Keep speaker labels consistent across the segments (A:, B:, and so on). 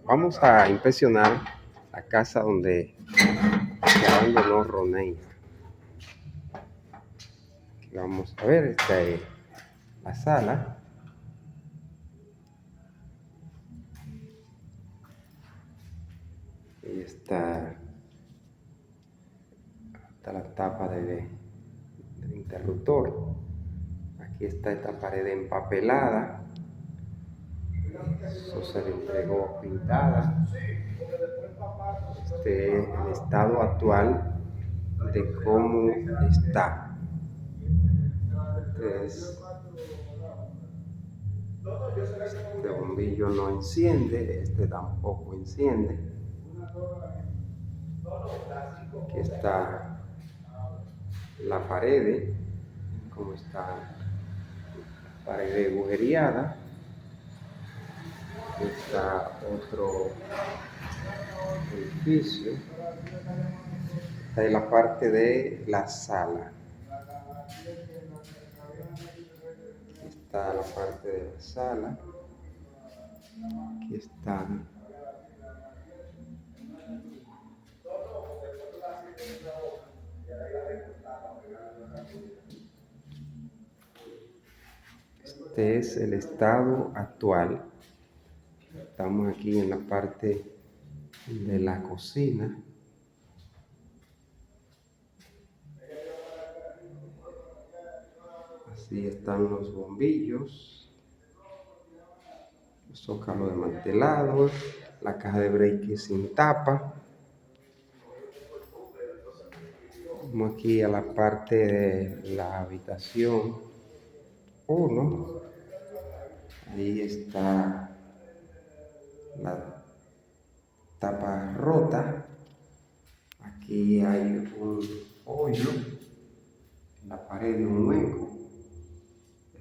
A: Vamos a inspeccionar la casa donde se abandonó Roney. Aquí vamos a ver, esta es la sala. Ahí está la tapa del interruptor. Aquí está esta pared empapelada. Eso se le entregó pintada. Este es el estado actual de cómo está. Este bombillo no enciende, este tampoco enciende. Aquí está la pared, cómo está la pared agujereada. Aquí está otro edificio. Esta es la parte de la sala. Aquí está la parte de la sala. Aquí está este es el estado actual. Estamos aquí en la parte de la cocina. Así están los bombillos, los zócalos desmantelados, la caja de break sin tapa. Vamos aquí a la parte de la habitación 1. Ahí está la tapa rota. Aquí hay un hoyo en la pared de un hueco.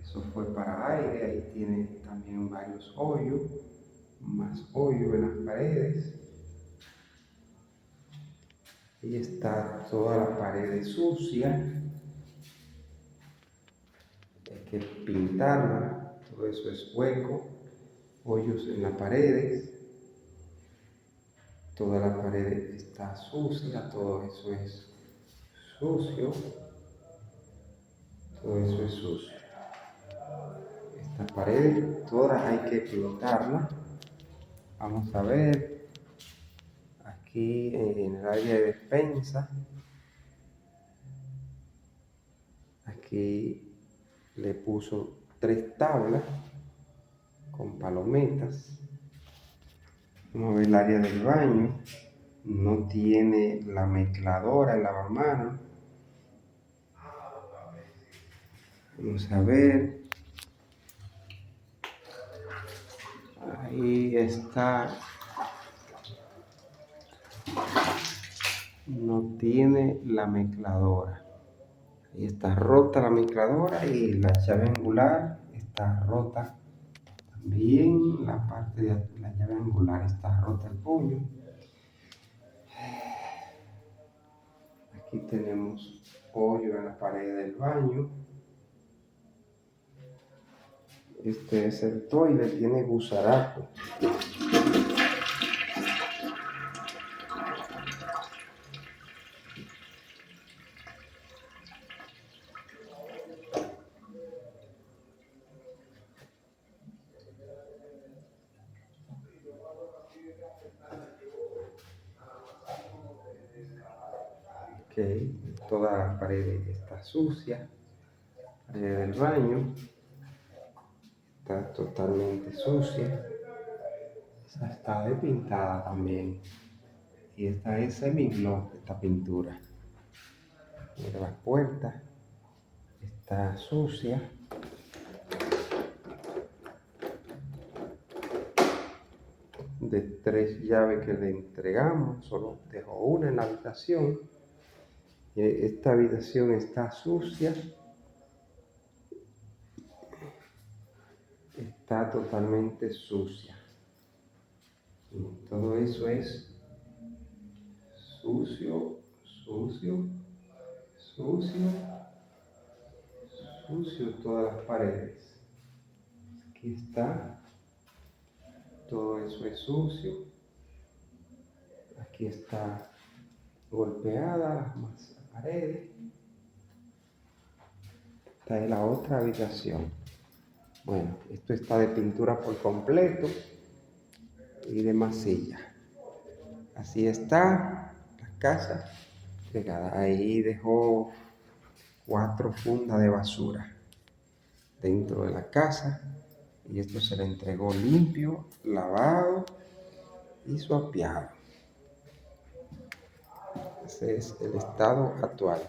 A: Eso fue para aire. Ahí tiene también varios hoyos, más hoyos en las paredes. Ahí está toda la pared sucia. Hay que pintarla. Todo eso es hueco, hoyos en las paredes. Toda la pared está sucia, todo eso es sucio. Todo eso es sucio. Esta pared toda hay que pintarla. Vamos a ver aquí en el área de despensa. Aquí le puso 3 tablas con palometas. Vamos a ver el área del baño. No tiene la mezcladora, el lavamanos. Vamos a ver. Ahí está. No tiene la mezcladora. Ahí está rota la mezcladora y la llave angular está rota. También la parte de la llave angular está rota el puño. Aquí tenemos hoyo en la pared del baño. Este es el toilet, tiene gusarapo. Okay. Toda la pared está sucia. La pared del baño está totalmente sucia. Esa está despintada también. Y esta es semigloss, esta pintura. Mira la puerta. Está sucia. De 3 llaves que le entregamos, solo dejó una en la habitación. Esta habitación está sucia. Está totalmente sucia. Y todo eso es sucio, sucio, sucio, sucio, todas las paredes. Aquí está todo eso es sucio. Aquí está golpeada las paredes. Esta es la otra habitación. Bueno, esto está de pintura por completo y de masilla. Así está la casa pegada. Ahí dejó 4 fundas de basura dentro de la casa y esto se le entregó limpio, lavado y suapiado. Ese es el estado actual.